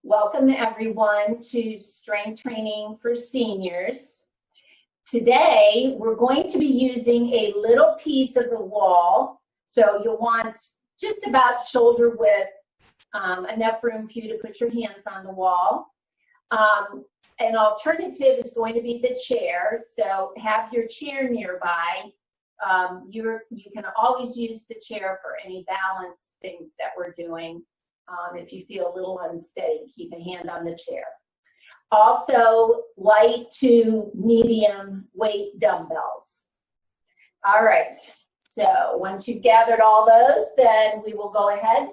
Welcome everyone to Strength Training for Seniors. Today, we're going to be using a little piece of the wall. So you'll want just about shoulder width, enough room for you to put your hands on the wall. An alternative is going to be the chair. So have your chair nearby. You can always use the chair for any balance things that we're doing. If you feel a little unsteady, keep a hand on the chair. Also, light to medium weight dumbbells. All right, so once you've gathered all those, then we will go ahead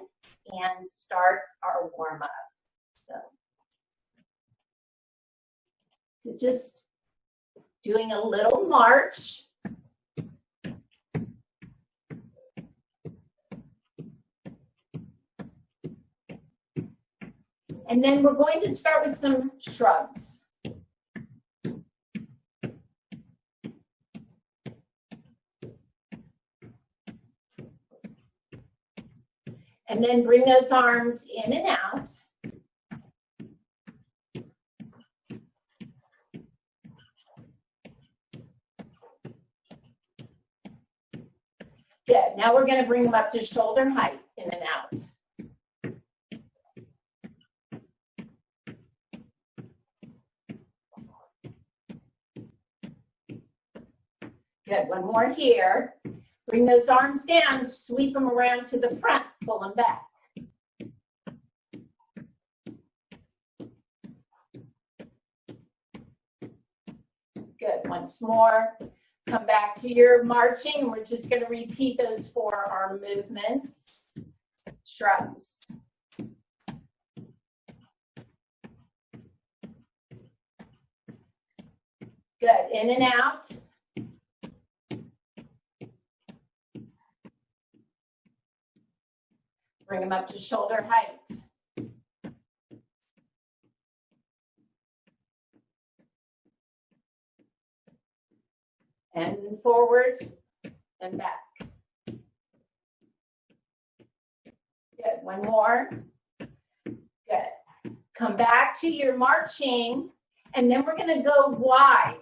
and start our warm-up. So just doing a little march. And then we're going to start with some shrugs. And then bring those arms in and out. Good. Now we're going to bring them up to shoulder height, in and out. Good, one more here. Bring those arms down, sweep them around to the front, pull them back. Good, once more. Come back to your marching, and we're just going to repeat those forearm movements. Shrugs. Good, in and out. Bring them up to shoulder height. And forward and back. Good, one more. Good. Come back to your marching, and then we're going to go wide.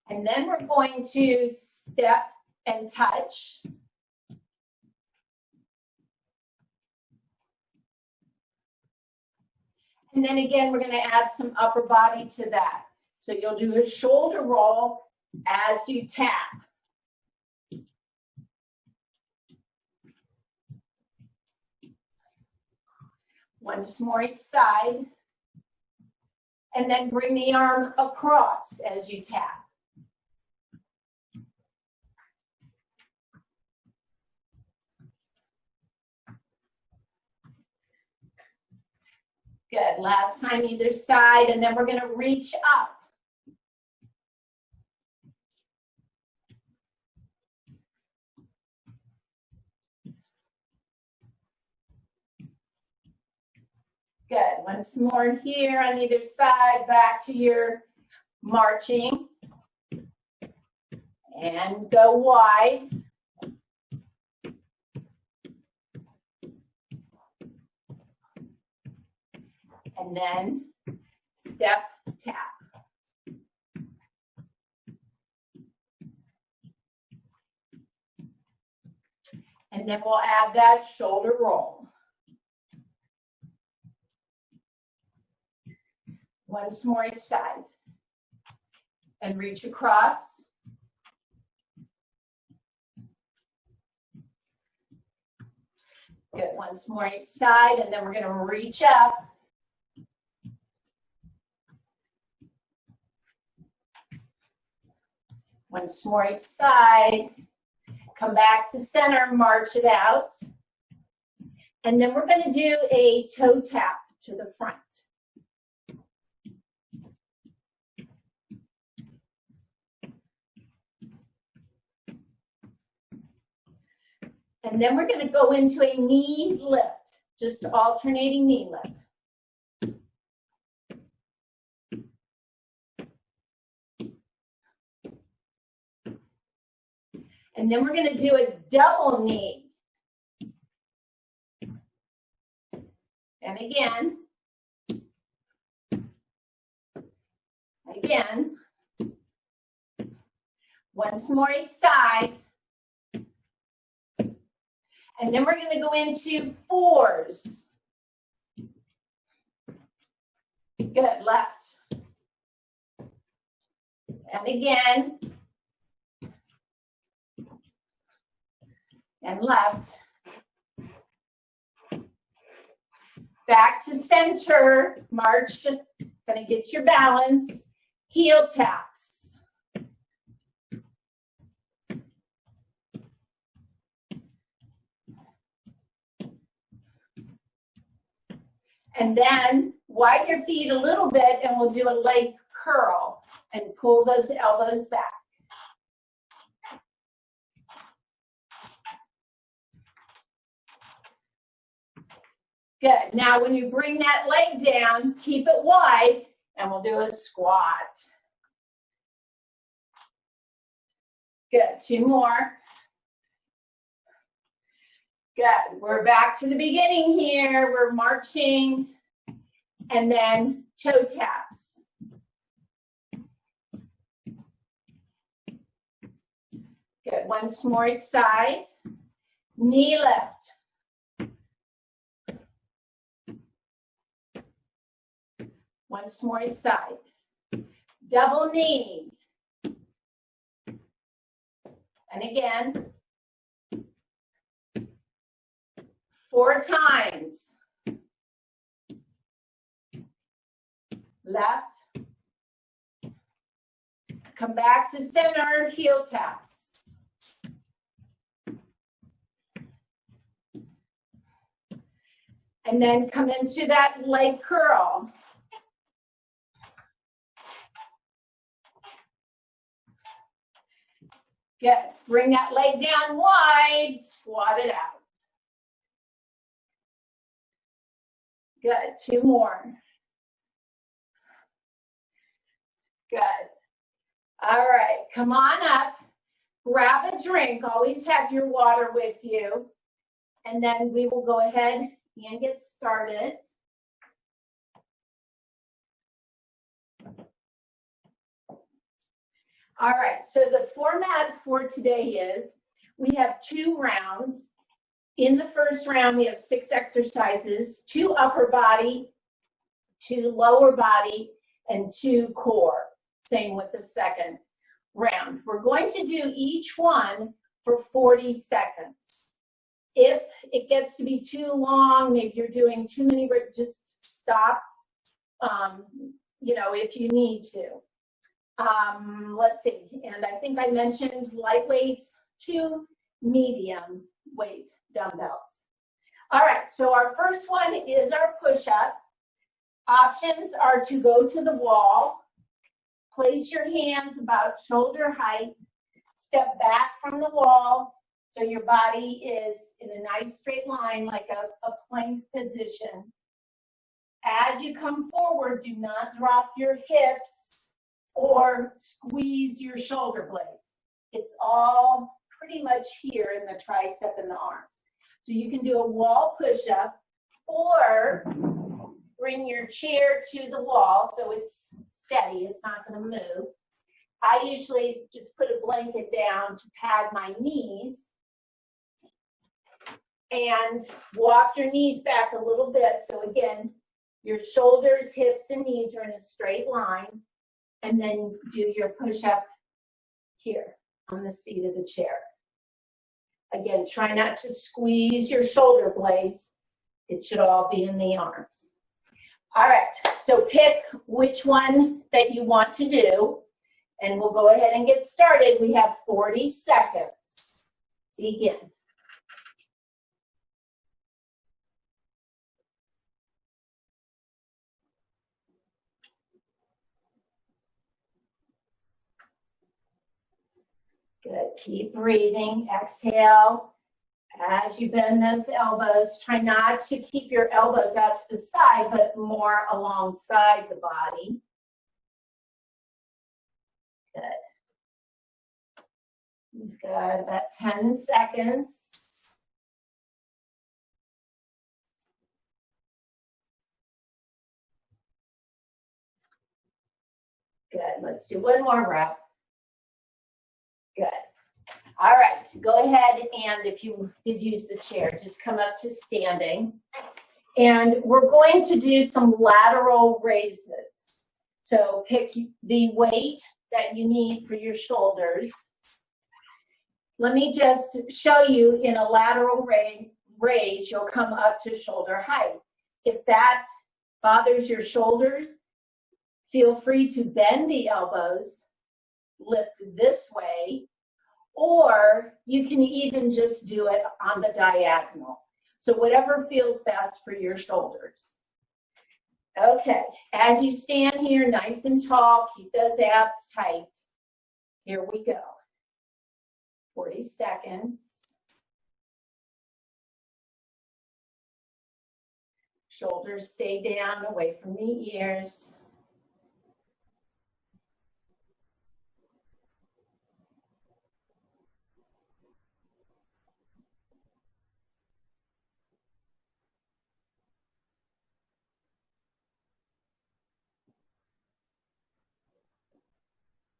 And then we're going to step and touch. And then again, we're going to add some upper body to that. So you'll do a shoulder roll as you tap. Once more each side. And then bring the arm across as you tap. Good, last time either side, and then we're going to reach up. Good, once more here on either side, back to your marching. And go wide. And then step, tap. And then we'll add that shoulder roll. Once more each side. And reach across. Good, once more each side, and then we're going to reach up. Once more each side, come back to center, march it out. And then we're going to do a toe tap to the front. And then we're going to go into a knee lift, just alternating knee lift. And then we're going to do a double knee. And again. Again. Once more each side. And then we're going to go into fours. Good, left. And again. And left. Back to center, march, gonna get your balance, heel taps. And then widen your feet a little bit and we'll do a leg curl and pull those elbows back. Good. Now when you bring that leg down, keep it wide and we'll do a squat. Good. 2 more. Good. We're back to the beginning here. We're marching and then toe taps. Good. Once more each side. Knee lift. Once more each side. Double knee. And again. 4 times. Left. Come back to center, heel taps. And then come into that leg curl. Good. Bring that leg down wide, squat it out. Good. 2 more. Good. All right. Come on up. Grab a drink. Always have your water with you. And then we will go ahead and get started. All right, so the format for today is we have 2 rounds. In the first round, we have 6 exercises, 2 upper body, 2 lower body, and 2 core. Same with the second round. We're going to do each one for 40 seconds. If it gets to be too long, maybe you're doing too many, just stop, you know, if you need to. Let's see, and I think I mentioned lightweight to medium weight dumbbells. All right, so our first one is our push-up. Options are to go to the wall, place your hands about shoulder height, step back from the wall so your body is in a nice straight line like a plank position. As you come forward, do not drop your hips or squeeze your shoulder blades. It's all pretty much here in the tricep and the arms. So you can do a wall push-up or bring your chair to the wall so it's steady, it's not going to move. I usually just put a blanket down to pad my knees and walk your knees back a little bit. So again, your shoulders, hips, and knees are in a straight line. And then do your push-up here on the seat of the chair. Again, try not to squeeze your shoulder blades. It should all be in the arms. All right, so pick which one that you want to do, and we'll go ahead and get started. We have 40 seconds. Begin. Good. Keep breathing. Exhale. As you bend those elbows, try not to keep your elbows out to the side, but more alongside the body. Good. We've got about 10 seconds. Good. Let's do one more rep. Good. All right. Go ahead, and if you did use the chair, just come up to standing. And we're going to do some lateral raises. So pick the weight that you need for your shoulders. Let me just show you, in a lateral raise, you'll come up to shoulder height. If that bothers your shoulders, feel free to bend the elbows, lift this way, or you can even just do it on the diagonal. So whatever feels best for your shoulders. Okay, as you stand here nice and tall, keep those abs tight. Here we go. 40 seconds. Shoulders stay down, away from the ears.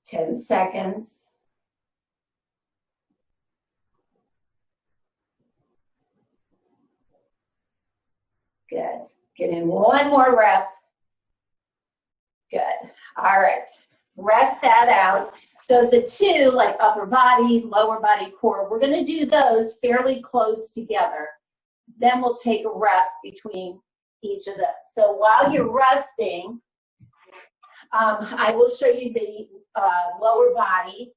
Ten seconds. Good. Get in one more rep. Good. All right. Rest that out. So the two, like upper body, lower body, core, we're going to do those fairly close together. Then we'll take a rest between each of those. So while you're resting, I will show you the lower body.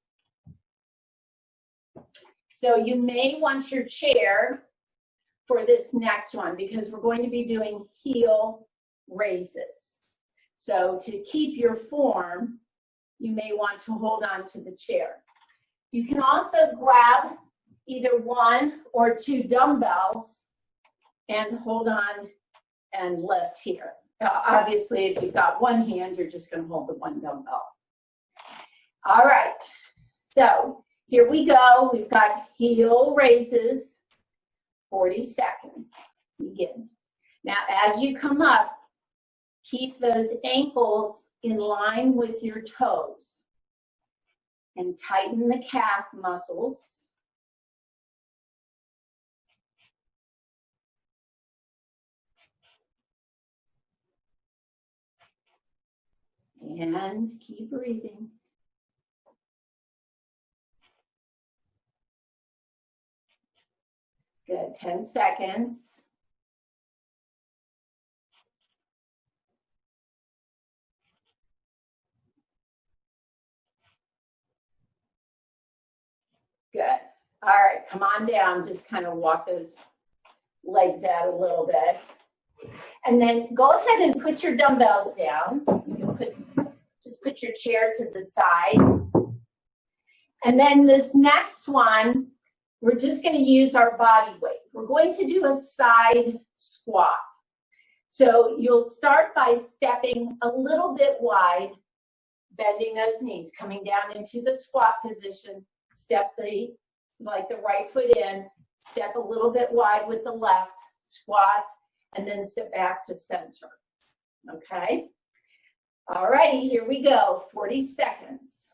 So you may want your chair for this next one, because we're going to be doing heel raises. So to keep your form, you may want to hold on to the chair. You can also grab either one or two dumbbells and hold on and lift here. Obviously, if you've got one hand, you're just going to hold the one dumbbell. All right, so here we go. We've got heel raises, 40 seconds. Begin. Now, as you come up, keep those ankles in line with your toes and tighten the calf muscles. And keep breathing. Good, 10 seconds. Good. All right, come on down. Just kind of walk those legs out a little bit. And then go ahead and put your dumbbells down. You can just put your chair to the side. And then this next one, we're just going to use our body weight. We're going to do a side squat. So you'll start by stepping a little bit wide, bending those knees, coming down into the squat position. Step the right foot in, step a little bit wide with the left, squat, and then step back to center. Okay? All righty, here we go. 40 seconds.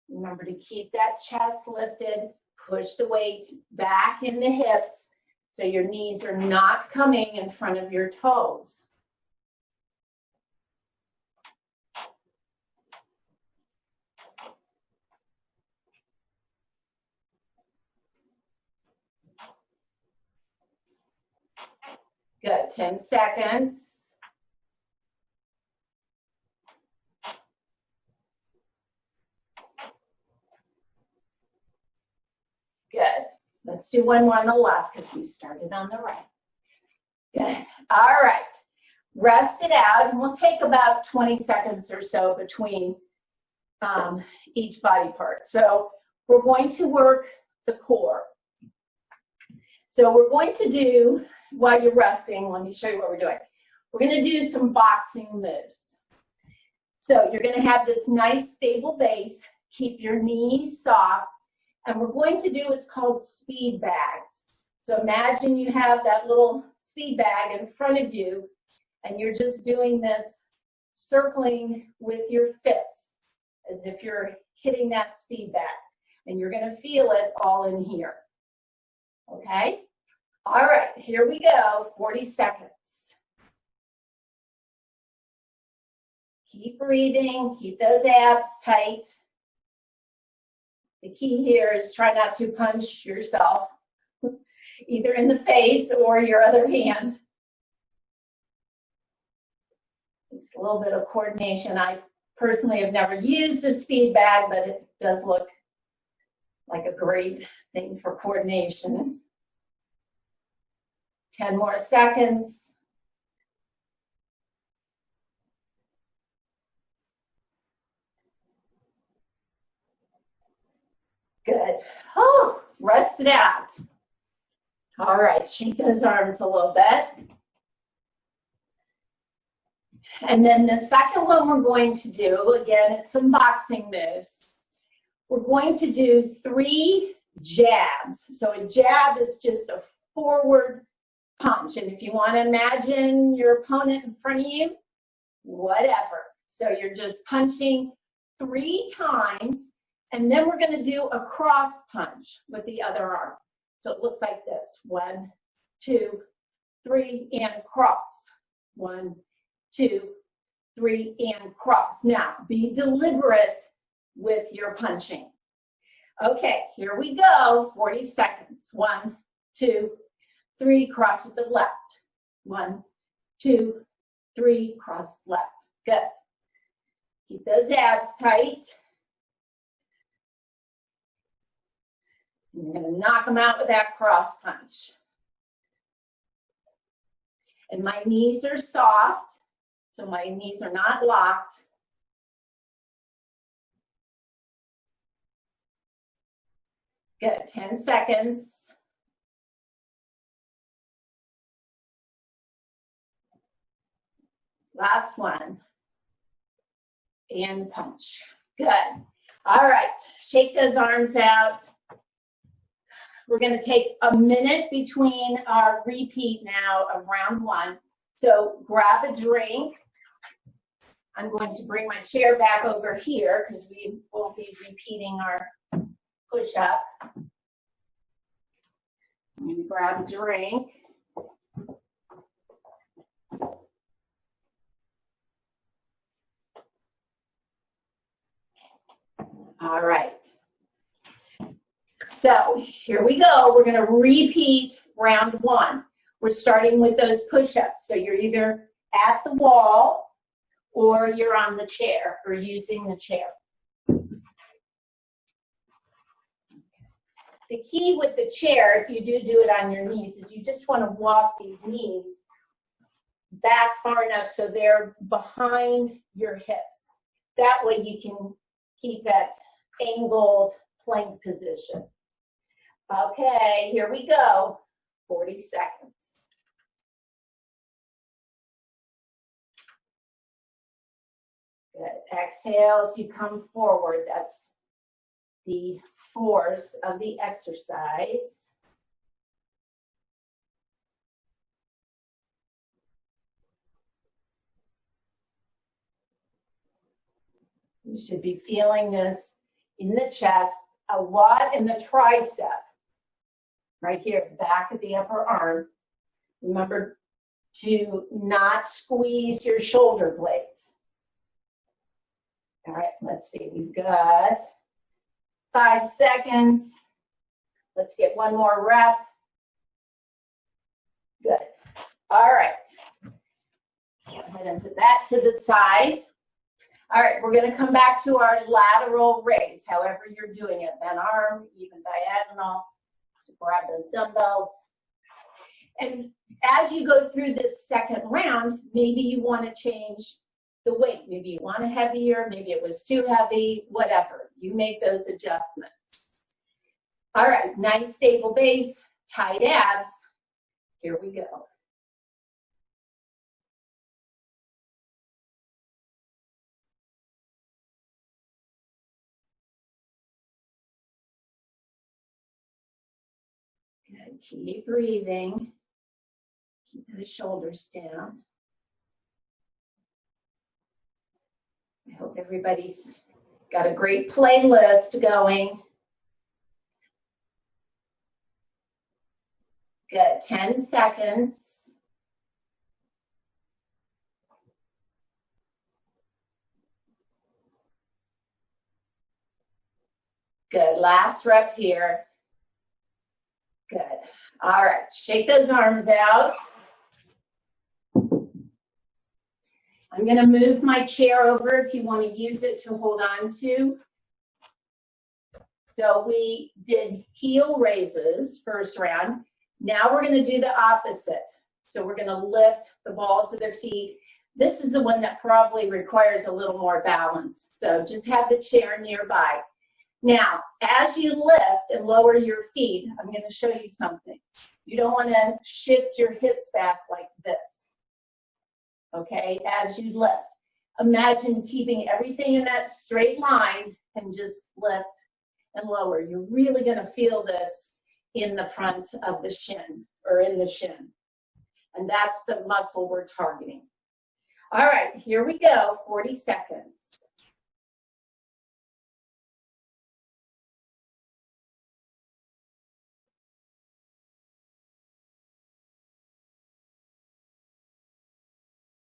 Remember to keep that chest lifted, push the weight back in the hips so your knees are not coming in front of your toes. Good, 10 seconds. Good. Let's do one more on the left because we started on the right. Good. All right. Rest it out, and we'll take about 20 seconds or so between each body part. So we're going to work the core. So we're going to do, while you're resting, let me show you what we're doing. we're going to do some boxing moves. So you're going to have this nice stable base. Keep your knees soft. And we're going to do what's called speed bags. So imagine you have that little speed bag in front of you, and you're just doing this circling with your fists as if you're hitting that speed bag. And you're going to feel it all in here. Okay? All right, here we go, 40 seconds. Keep breathing, keep those abs tight. The key here is try not to punch yourself, either in the face or your other hand. It's a little bit of coordination. I personally have never used a speed bag, but it does look like a great thing for coordination. 10 more seconds. Good. Oh, rest it out. All right, shake those arms a little bit. And then the second one we're going to do, again, it's some boxing moves. We're going to do 3 jabs. So a jab is just a forward punch. And if you want to imagine your opponent in front of you, whatever. So you're just punching 3 times. And then we're going to do a cross punch with the other arm. So it looks like this. 1, 2, 3, and cross. 1, 2, 3, and cross. Now, be deliberate with your punching. Okay, here we go. 40 seconds. 1, 2, 3, cross with the left. 1, 2, 3, cross left. Good. Keep those abs tight. You're going to knock them out with that cross punch. And my knees are soft, so my knees are not locked. Good, 10 seconds. Last one. And punch. Good. All right, shake those arms out. We're going to take a minute between our repeat now of round 1. So grab a drink. I'm going to bring my chair back over here because we will be repeating our push-up. I'm going to grab a drink. All right. So here we go. We're going to repeat round 1. We're starting with those push-ups. So you're either at the wall or you're on the chair or using the chair. The key with the chair, if you do it on your knees, is you just want to walk these knees back far enough so they're behind your hips. That way you can keep that angled plank position. Okay, here we go. 40 seconds. Good. Exhale as you come forward. That's the force of the exercise. You should be feeling this in the chest, a lot in the tricep. Right here, back of the upper arm. Remember to not squeeze your shoulder blades. All right, let's see. We've got 5 seconds. Let's get one more rep. Good. All right. Go ahead and put that to the side. All right, we're going to come back to our lateral raise, however you're doing it. Bent arm, even diagonal. So grab those dumbbells. And as you go through this second round, maybe you want to change the weight. Maybe you want it heavier, maybe it was too heavy, whatever. You make those adjustments. All right, nice stable base, tight abs. Here we go. Good. Keep breathing. Keep those shoulders down. I hope everybody's got a great playlist going. Good. 10 seconds. Good. Last rep here. Good. All right. Shake those arms out. I'm going to move my chair over if you want to use it to hold on to. So we did heel raises first round. Now we're going to do the opposite. So we're going to lift the balls of their feet. This is the one that probably requires a little more balance. So just have the chair nearby. Now, as you lift and lower your feet, I'm going to show you something. You don't want to shift your hips back like this. Okay, as you lift. Imagine keeping everything in that straight line and just lift and lower. You're really going to feel this in the front of the shin, or in the shin. And that's the muscle we're targeting. All right, here we go, 40 seconds.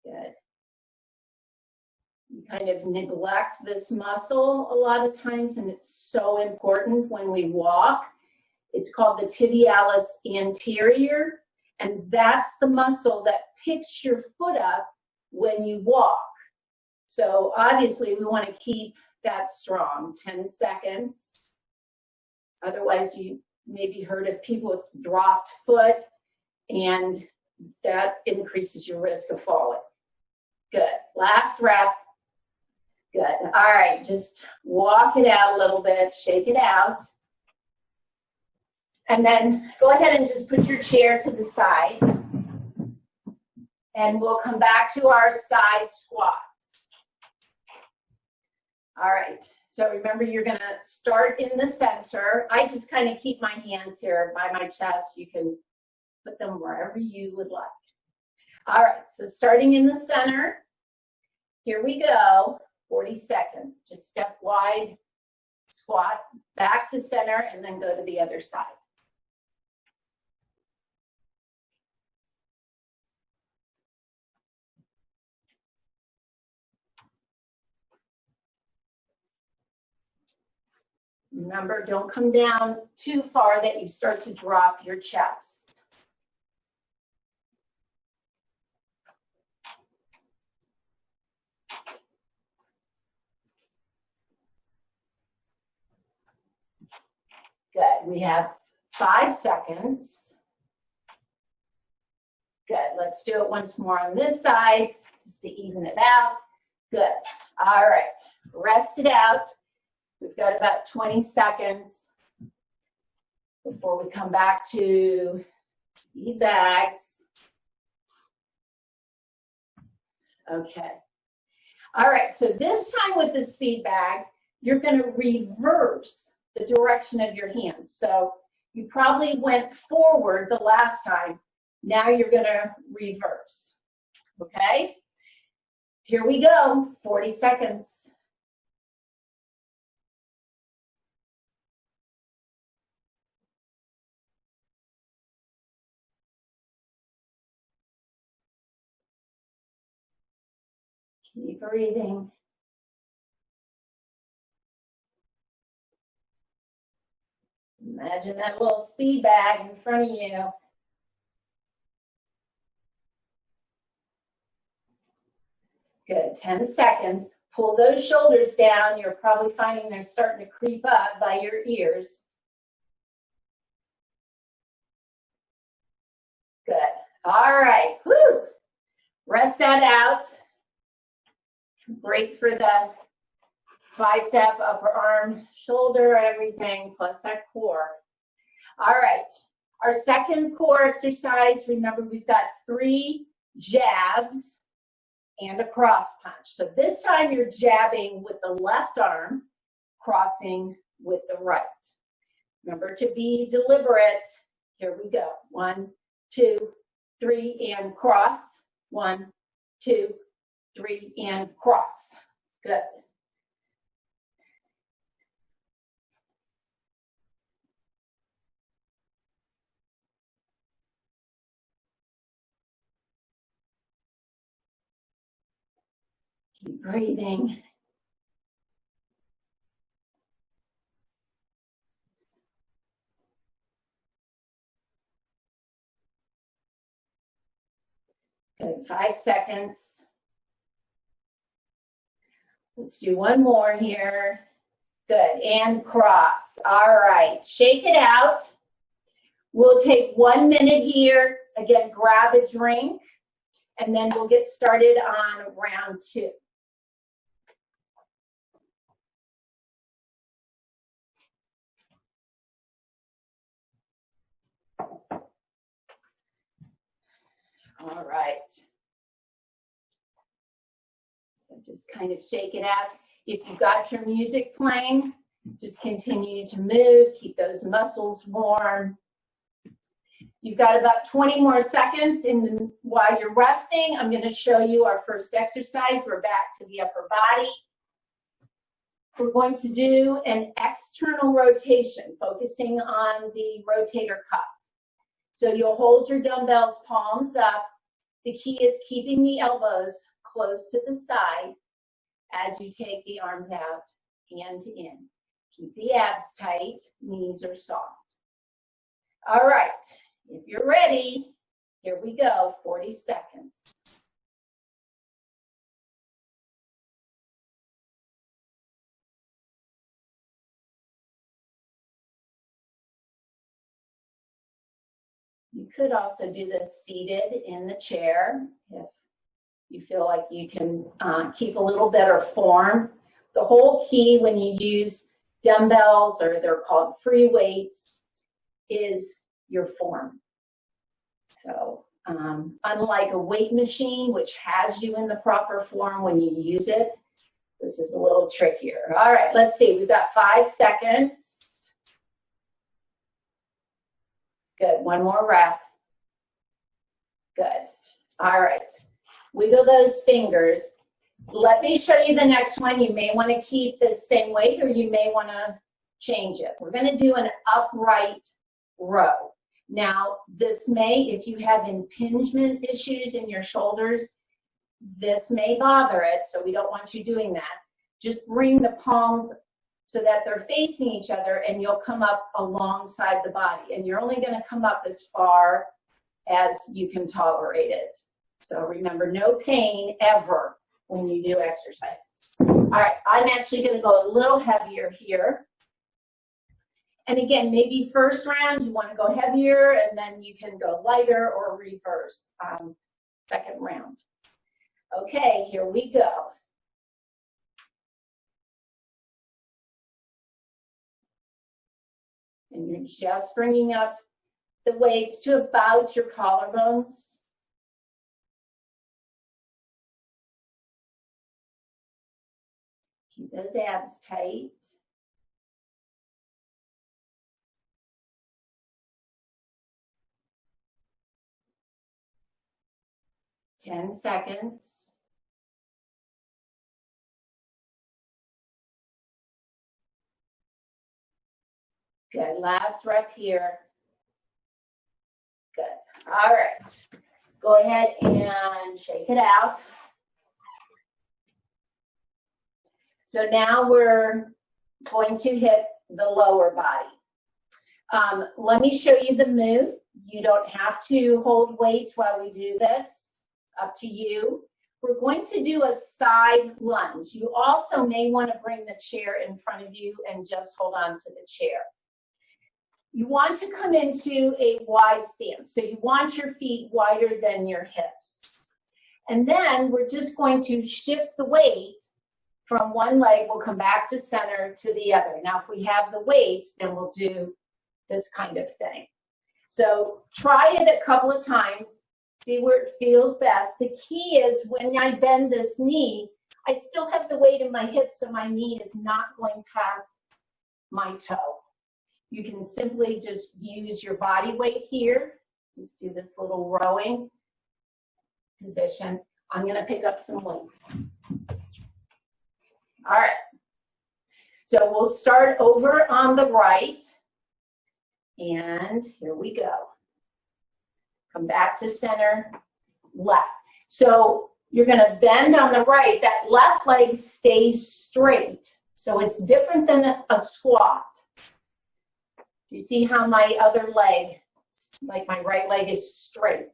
Good. You kind of neglect this muscle a lot of times, and it's so important when we walk. It's called the tibialis anterior, and that's the muscle that picks your foot up when you walk. So obviously we want to keep that strong. 10 seconds. Otherwise you maybe heard of people with dropped foot, and that increases your risk of falling. Good. Last rep. Good. All right, just walk it out a little bit, shake it out. And then go ahead and just put your chair to the side. And we'll come back to our side squats. All right, so remember you're gonna start in the center. I just kind of keep my hands here by my chest. You can put them wherever you would like. All right, so starting in the center, here we go, 40 seconds. Just step wide, squat, back to center, and then go to the other side. Remember, don't come down too far that you start to drop your chest. Good. We have 5 seconds. Good. Let's do it once more on this side, just to even it out. Good. All right. Rest it out. We've got about 20 seconds before we come back to speed bags. Okay. All right. So this time with the speed bag, you're going to reverse the direction of your hands. So you probably went forward the last time. Now you're going to reverse. Okay? Here we go. 40 seconds. Keep breathing. Imagine that little speed bag in front of you. Good, 10 seconds. Pull those shoulders down. You're probably finding they're starting to creep up by your ears. Good. All right. Woo. Rest that out. Break for the bicep, upper arm, shoulder, everything, plus that core. All right. Our second core exercise, remember we've got 3 jabs and a cross punch. So this time you're jabbing with the left arm, crossing with the right. Remember to be deliberate Here we go. 1, 2, 3, and cross. 1, 2, 3, and cross. Good. Keep breathing. Good, 5 seconds. Let's do one more here. Good, and cross. All right, shake it out. We'll take 1 minute here. Again, grab a drink, and then we'll get started on round 2. All right. So just kind of shake it out. If you've got your music playing, just continue to move, keep those muscles warm. You've got about 20 more seconds while you're resting. I'm going to show you our first exercise. We're back to the upper body. We're going to do an external rotation, focusing on the rotator cuff. So you'll hold your dumbbells palms up. The key is keeping the elbows close to the side as you take the arms out and in. Keep the abs tight, knees are soft. All right, if you're ready, here we go, 40 seconds. You could also do this seated in the chair if you feel like you can keep a little better form. The whole key when you use dumbbells, or they're called free weights, is your form. So unlike a weight machine, which has you in the proper form when you use it, this is a little trickier. All right, let's see. We've got 5 seconds. Good, one more rep. Good. All right. Wiggle those fingers. Let me show you the next one. You may want to keep the same weight, or you may want to change it. We're going to do an upright row. Now, this may, if you have impingement issues in your shoulders, this may bother it, so we don't want you doing that. Just bring the palms so that they're facing each other, and you'll come up alongside the body. And you're only going to come up as far as you can tolerate it. So remember, no pain ever when you do exercises. All right, I'm actually going to go a little heavier here. And again, maybe first round you want to go heavier, and then you can go lighter or reverse second round. Okay, here we go. And you're just bringing up the weights to about your collarbones. Keep those abs tight. Ten seconds. Good, last rep here. Good, all right. Go ahead and shake it out. So now we're going to hit the lower body. Let me show you the move. You don't have to hold weights while we do this, up to you. We're going to do a side lunge. You also may want to bring the chair in front of you and just hold on to the chair. You want to come into a wide stance. So you want your feet wider than your hips. And then we're just going to shift the weight from one leg. We'll come back to center to the other. Now, if we have the weights, then we'll do this kind of thing. So try it a couple of times. See where it feels best. The key is when I bend this knee, I still have the weight in my hips, so my knee is not going past my toe. You can simply just use your body weight here. Just do this little rowing position. I'm going to pick up some weights. All right. So we'll start over on the right. And here we go. Come back to center, left. So you're going to bend on the right. That left leg stays straight. So it's different than a squat. Do you see how my other leg, like my right leg, is straight?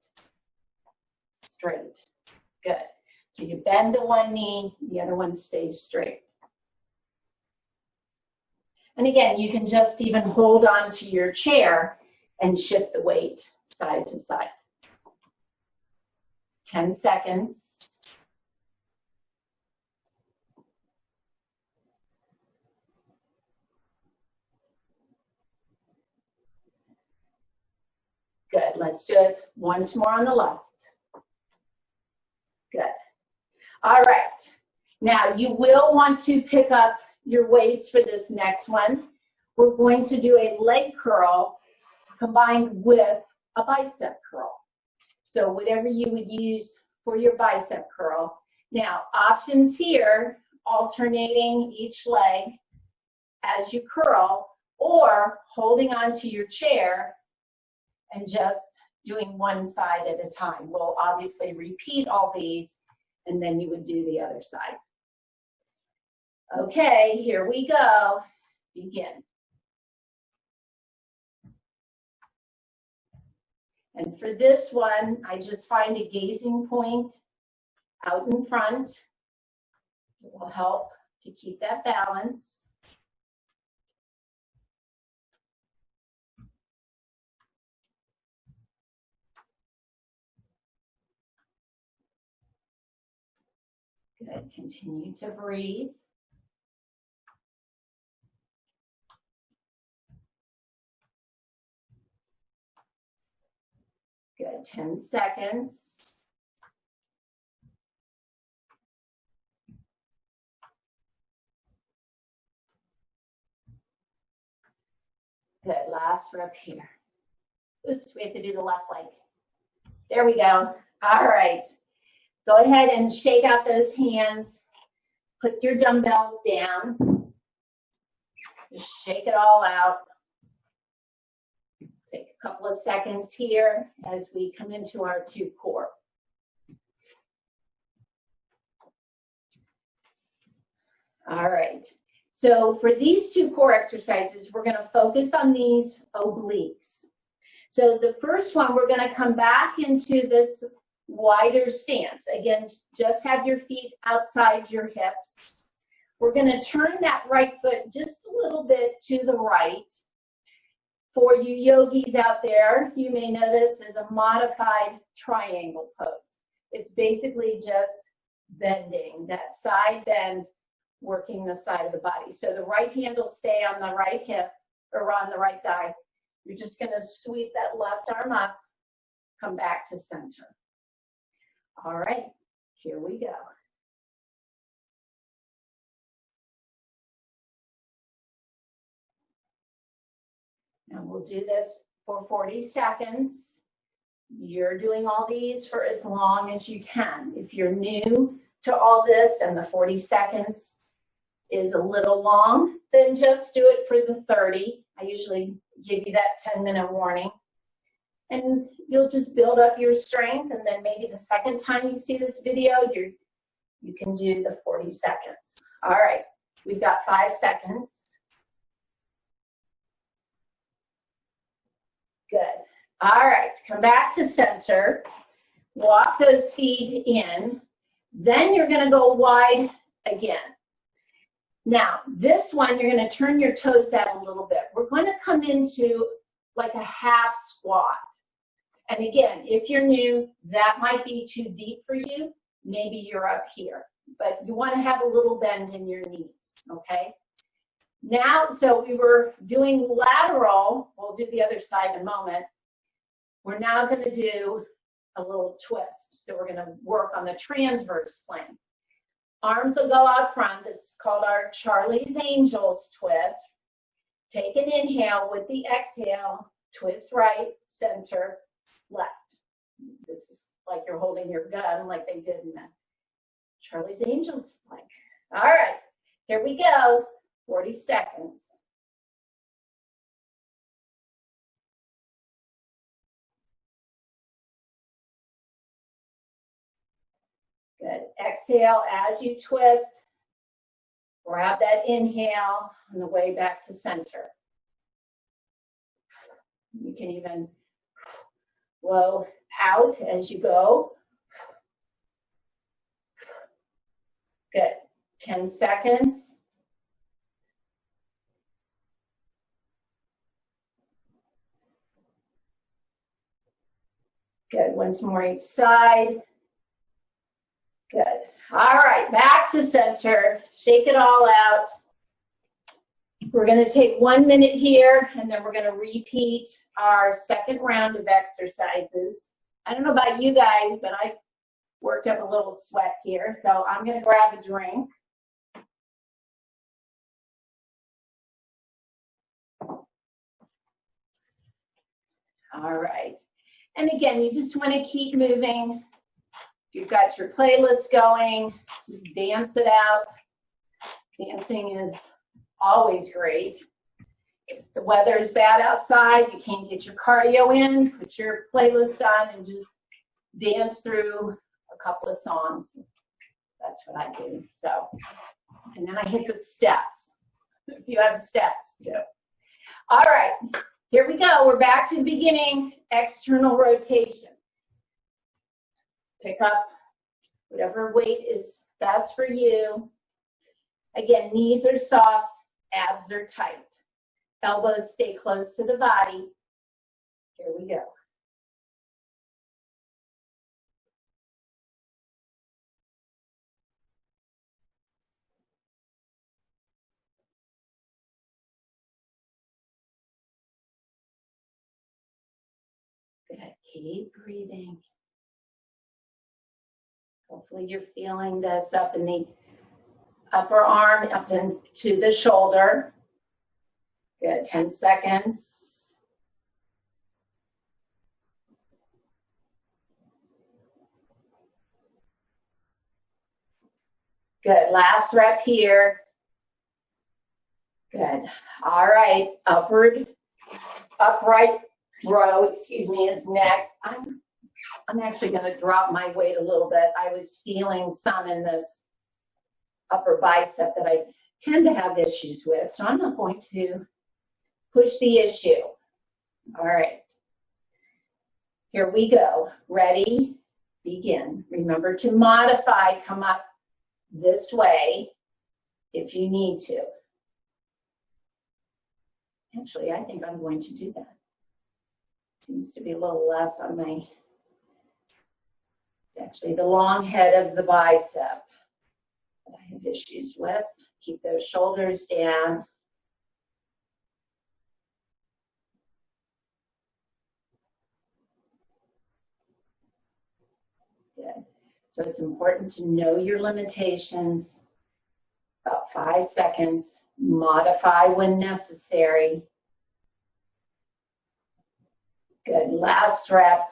Straight. Good. So you bend to one knee, the other one stays straight. And again, you can just even hold on to your chair and shift the weight side to side. 10 seconds. Good. Let's do it once more on the left. Good. All right. Now you will want to pick up your weights for this next one. We're going to do a leg curl combined with a bicep curl. So whatever you would use for your bicep curl. Now, options here, alternating each leg as you curl, or holding onto your chair and just doing one side at a time. We'll obviously repeat all these, and then you would do the other side. Okay, here we go. Begin. And for this one, I just find a gazing point out in front. It will help to keep that balance. Good. Continue to breathe. Good. 10 seconds. Good. Last rep here. Oops, we have to do the left leg. There we go. All right. Go ahead and shake out those hands. Put your dumbbells down. Just shake it all out. Take a couple of seconds here as we come into our 2 core. All right. So for these 2 core exercises, we're going to focus on these obliques. So the first one, we're going to come back into this wider stance. Again, just have your feet outside your hips. We're going to turn that right foot just a little bit to the right. For you yogis out there, you may know this as a modified triangle pose. It's basically just bending, that side bend, working the side of the body. So the right hand will stay on the right hip or on the right thigh. You're just going to sweep that left arm up, come back to center. All right, here we go. And we'll do this for 40 seconds. You're doing all these for as long as you can. If you're new to all this and the 40 seconds is a little long, then just do it for the 30. I usually give you that 10-minute warning. And you'll just build up your strength, and then maybe the second time you see this video, you can do the 40 seconds. All right, we've got 5 seconds. Good. All right, come back to center. Walk those feet in. Then you're going to go wide again. Now, this one, you're going to turn your toes out a little bit. We're going to come into like a half squat. And again, if you're new, that might be too deep for you. Maybe you're up here. But you want to have a little bend in your knees, okay? Now, so we were doing lateral. We'll do the other side in a moment. We're now going to do a little twist. So we're going to work on the transverse plane. Arms will go out front. This is called our Charlie's Angels twist. Take an inhale with the exhale, twist right, center, left. This is like you're holding your gun like they did in the Charlie's Angels flick. All right, here we go, 40 seconds. Good. Exhale as you twist. Grab that inhale on the way back to center. You can even blow out as you go. Good. 10 seconds. Good. Once more each side. Good. All right, back to center. Shake it all out. We're going to take 1 minute here, and then we're going to repeat our second round of exercises. I don't know about you guys, but I worked up a little sweat here, so I'm going to grab a drink. All right. And again, you just want to keep moving. You've got your playlist going, just dance it out. Dancing is always great. If the weather is bad outside, you can't get your cardio in, put your playlist on and just dance through a couple of songs. That's what I do. So, and then I hit the steps, if you have steps too. All right, here we go. We're back to the beginning, external rotation. Pick up whatever weight is best for you. Again, knees are soft, abs are tight. Elbows stay close to the body. Here we go. Good. Keep breathing. Hopefully you're feeling this up in the upper arm, up into the shoulder. Good, 10 seconds. Good, last rep here. Good, all right, upright row, is next. I'm actually going to drop my weight a little bit. I was feeling some in this upper bicep that I tend to have issues with, so I'm not going to push the issue. All right. Here we go. Ready? Begin. Remember to modify, come up this way if you need to. Actually, I think I'm going to do that. Seems to be a little less on my, it's actually the long head of the bicep that I have issues with. Keep those shoulders down. Good. So it's important to know your limitations. About 5 seconds. Modify when necessary. Good. Last rep.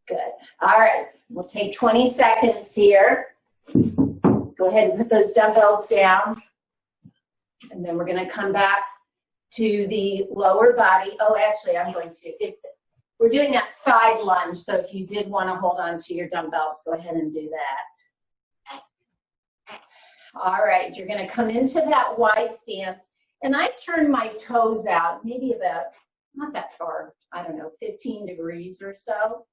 Good. All right. We'll take 20 seconds here. Go ahead and put those dumbbells down. And then we're going to come back to the lower body. Oh, actually, I'm going to. We're doing that side lunge. So if you did want to hold on to your dumbbells, go ahead and do that. All right. You're going to come into that wide stance. And I turn my toes out, maybe about, not that far, I don't know, 15 degrees or so.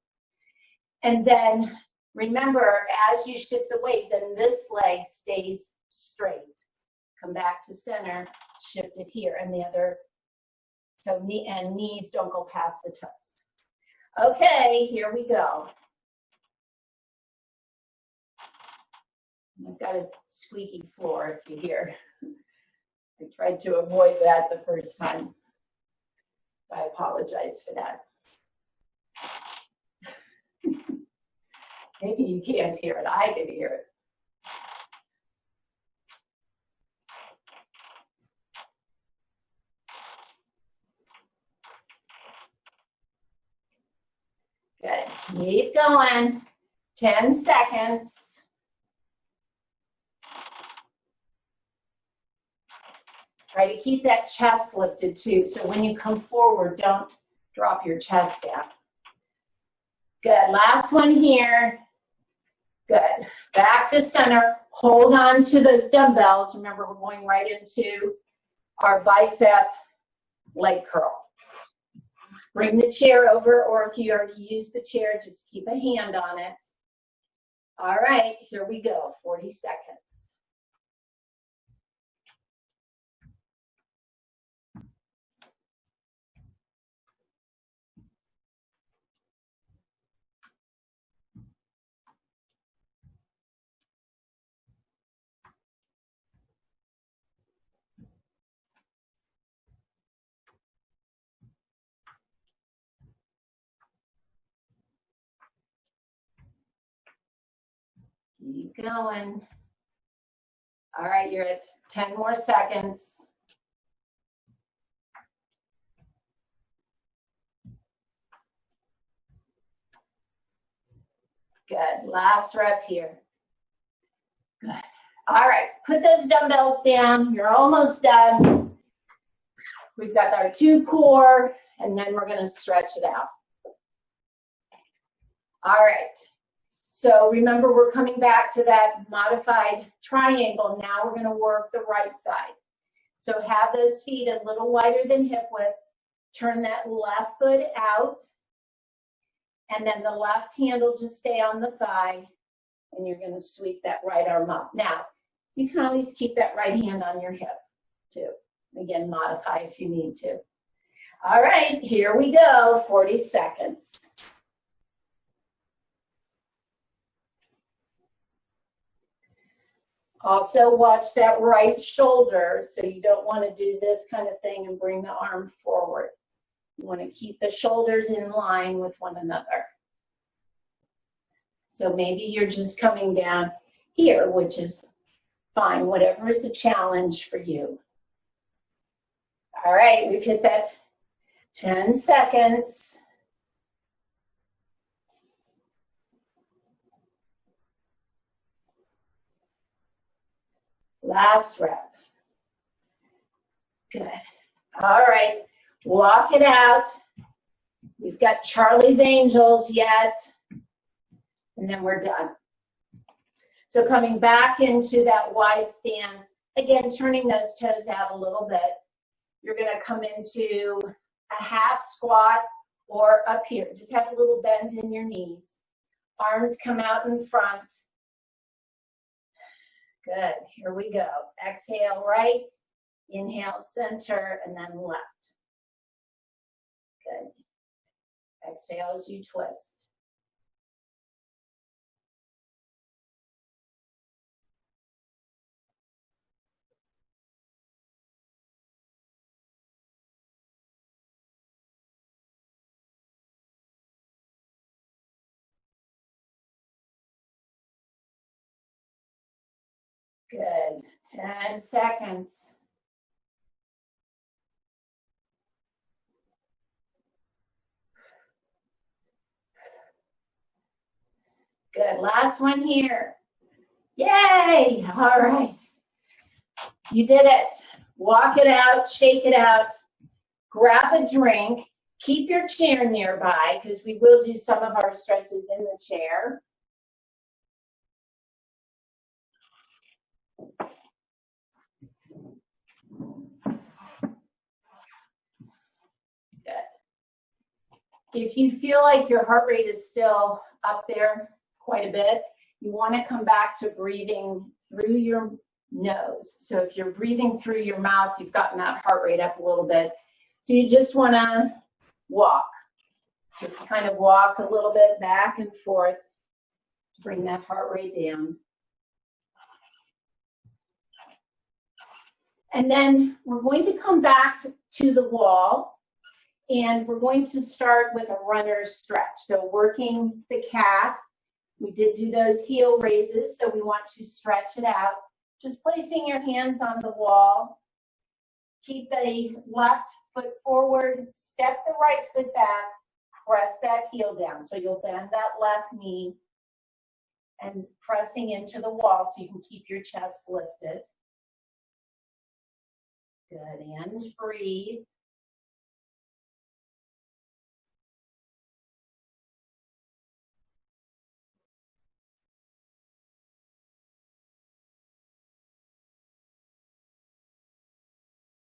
And then remember, as you shift the weight, then this leg stays straight. Come back to center, shift it here, and the other, so knees don't go past the toes. Okay, here we go. I've got a squeaky floor if you hear. I tried to avoid that the first time. I apologize for that. Maybe you can't hear it. I can hear it. Keep going. 10 seconds. Try to keep that chest lifted too, so when you come forward, don't drop your chest down. Good, last one here. Good, back to center. Hold on to those dumbbells. Remember, we're going right into our bicep leg curl. Bring the chair over, or if you already used the chair, just keep a hand on it. All right, here we go, 40 seconds. Keep going. All right, you're at 10 more seconds. Good, last rep here. Good. All right, put those dumbbells down. You're almost done. We've got our 2 core, and then we're gonna stretch it out. All right, so remember we're coming back to that modified triangle. Now we're gonna work the right side. So have those feet a little wider than hip width. Turn that left foot out, and then the left hand will just stay on the thigh, and you're gonna sweep that right arm up. Now, you can always keep that right hand on your hip too. Again, modify if you need to. All right, here we go, 40 seconds. Also watch that right shoulder, so you don't want to do this kind of thing and bring the arm forward. You want to keep the shoulders in line with one another. So maybe you're just coming down here, which is fine, whatever is a challenge for you. All right, we've hit that 10 seconds. Last rep. Good. All right, walk it out. We've got Charlie's Angels yet, and then we're done. So coming back into that wide stance, again, turning those toes out a little bit. You're gonna come into a half squat or up here. Just have a little bend in your knees. Arms come out in front. Good, here we go. Exhale right, inhale center, and then left. Good. Exhale as you twist. Good, 10 seconds. Good, last one here. Yay, all right. You did it. Walk it out, shake it out, grab a drink, keep your chair nearby because we will do some of our stretches in the chair. If you feel like your heart rate is still up there quite a bit, you want to come back to breathing through your nose. So if you're breathing through your mouth, you've gotten that heart rate up a little bit. So you just want to walk. Just kind of walk a little bit back and forth to bring that heart rate down. And then we're going to come back to the wall. And we're going to start with a runner's stretch. So working the calf. We did do those heel raises, so we want to stretch it out. Just placing your hands on the wall. Keep the left foot forward, step the right foot back, press that heel down. So you'll bend that left knee and pressing into the wall so you can keep your chest lifted. Good, and breathe.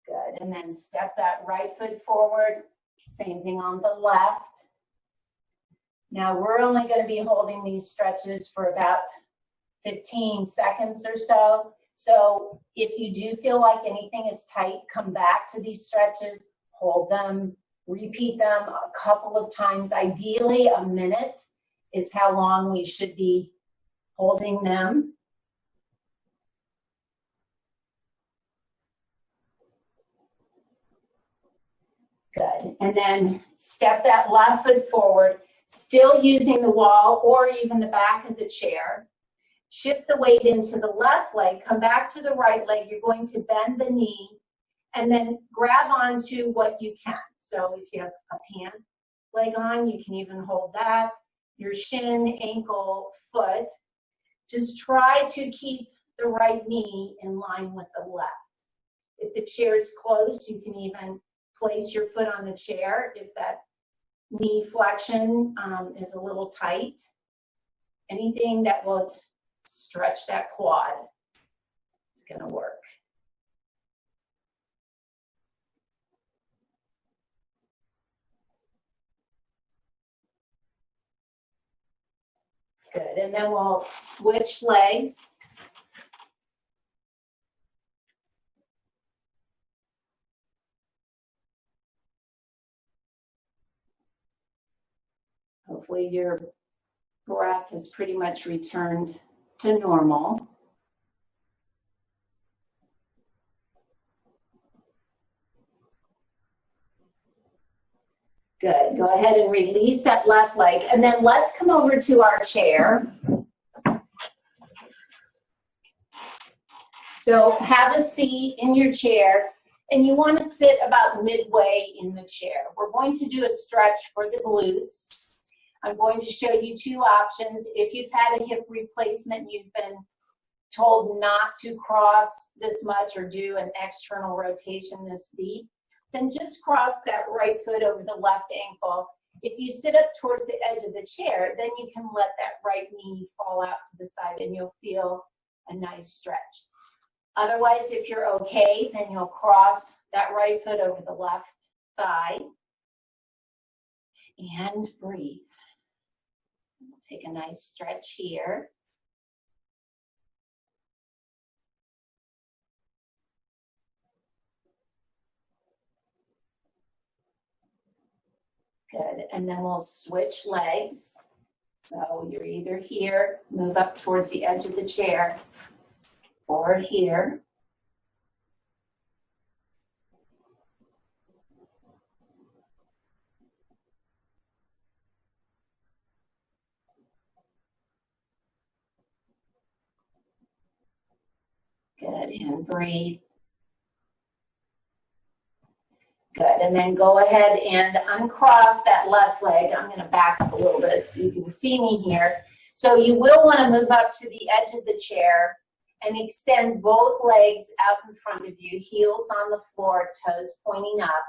Good, and then step that right foot forward. Same thing on the left. Now we're only going to be holding these stretches for about 15 seconds or so. So if you do feel like anything is tight, come back to these stretches, hold them, repeat them a couple of times. Ideally, a minute is how long we should be holding them. Good, and then step that left foot forward, still using the wall or even the back of the chair. Shift the weight into the left leg, come back to the right leg. You're going to bend the knee and then grab onto what you can. So if you have a pant leg on, you can even hold that. Your shin, ankle, foot. Just try to keep the right knee in line with the left. If the chair is closed, you can even place your foot on the chair if that knee flexion is a little tight. Anything that will stretch that quad is going to work. Good, and then we'll switch legs. Hopefully your breath has pretty much returned to normal. Good, go ahead and release that left leg, and then let's come over to our chair. So have a seat in your chair, and you want to sit about midway in the chair. We're going to do a stretch for the glutes. I'm going to show you two options. If you've had a hip replacement and you've been told not to cross this much or do an external rotation this deep, then just cross that right foot over the left ankle. If you sit up towards the edge of the chair, then you can let that right knee fall out to the side and you'll feel a nice stretch. Otherwise, if you're okay, then you'll cross that right foot over the left thigh and breathe. We'll take a nice stretch here. Good, and then we'll switch legs. So you're either here, move up towards the edge of the chair, or here. Good, and breathe. Good, and then go ahead and uncross that left leg. I'm going to back up a little bit so you can see me here. So you will want to move up to the edge of the chair and extend both legs out in front of you, heels on the floor, toes pointing up.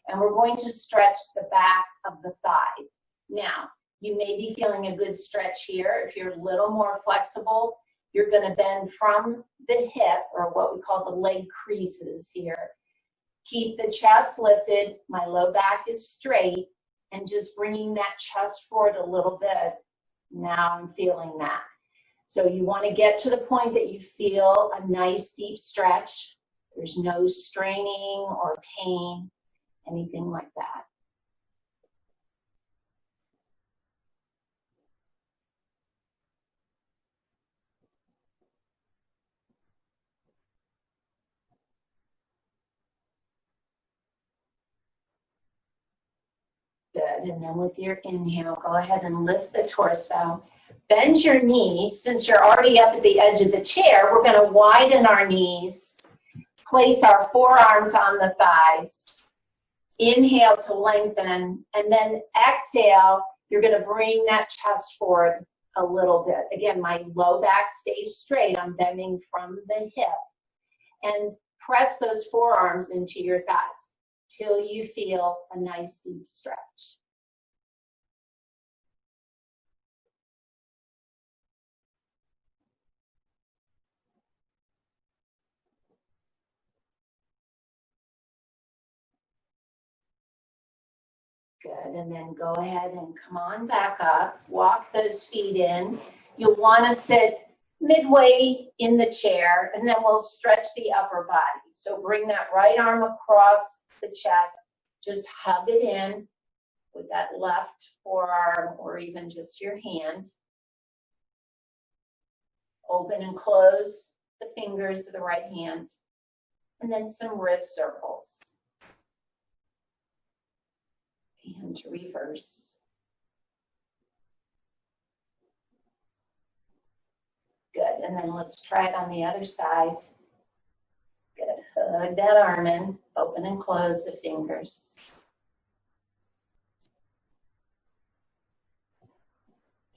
And we're going to stretch the back of the thighs. Now, you may be feeling a good stretch here. If you're a little more flexible, you're going to bend from the hip, or what we call the leg creases here. Keep the chest lifted, my low back is straight, and just bringing that chest forward a little bit. Now I'm feeling that. So you want to get to the point that you feel a nice deep stretch. There's no straining or pain, anything like that. Good, and then with your inhale, go ahead and lift the torso. Bend your knees. Since you're already up at the edge of the chair, we're going to widen our knees, place our forearms on the thighs, Inhale to lengthen, and then exhale, you're going to bring that chest forward a little bit. Again, my low back stays straight. I'm bending from the hip. And press those forearms into your thighs till you feel a nice deep stretch. Good, and then go ahead and come on back up. Walk those feet in. You'll want to sit midway in the chair, and then we'll stretch the upper body. So bring that right arm across the chest. Just hug it in with that left forearm or even just your hand. Open and close the fingers of the right hand. And then some wrist circles. And reverse. Good, and then let's try it on the other side. Good, hug that arm in, open and close the fingers.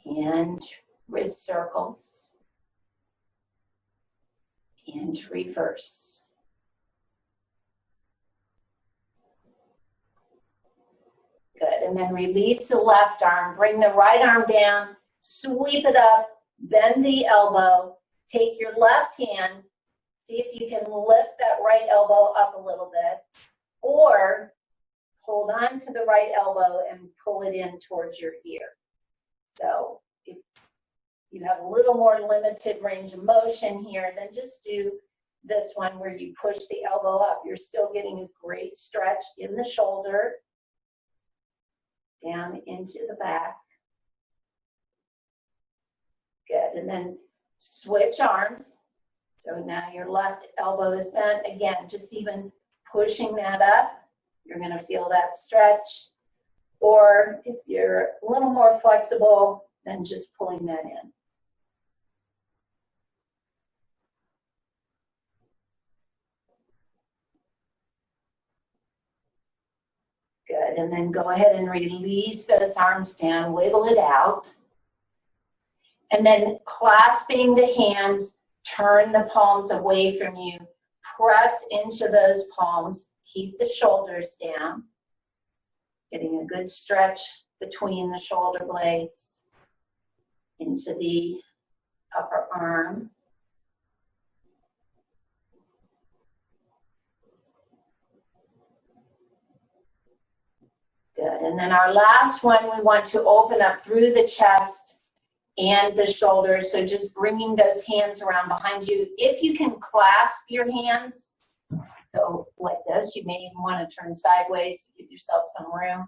And wrist circles. And reverse. Good, and then release the left arm, bring the right arm down, sweep it up, bend the elbow, take your left hand, see if you can lift that right elbow up a little bit, or hold on to the right elbow and pull it in towards your ear. So if you have a little more limited range of motion here, then just do this one where you push the elbow up. You're still getting a great stretch in the shoulder, down into the back. Good, and then switch arms. So now your left elbow is bent. Again, just even pushing that up, you're gonna feel that stretch. Or if you're a little more flexible, then just pulling that in. Good, and then go ahead and release those arms down, wiggle it out. And then clasping the hands, turn the palms away from you, press into those palms, keep the shoulders down, getting a good stretch between the shoulder blades, into the upper arm. Good, and then our last one, we want to open up through the chest and the shoulders, so just bringing those hands around behind you. If you can clasp your hands, so like this, you may even want to turn sideways to give yourself some room,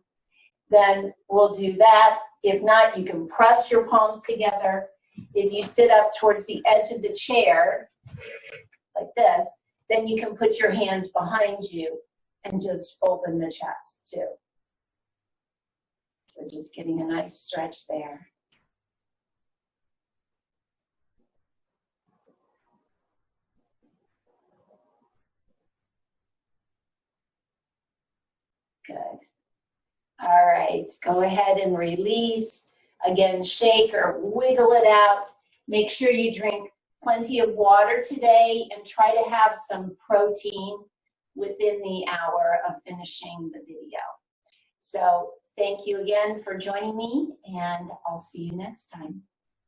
then we'll do that. If not, you can press your palms together. If you sit up towards the edge of the chair, like this, then you can put your hands behind you and just open the chest too. So just getting a nice stretch there. Good. All right, go ahead and release. Again, shake or wiggle it out. Make sure you drink plenty of water today and try to have some protein within the hour of finishing the video. So thank you again for joining me, and I'll see you next time.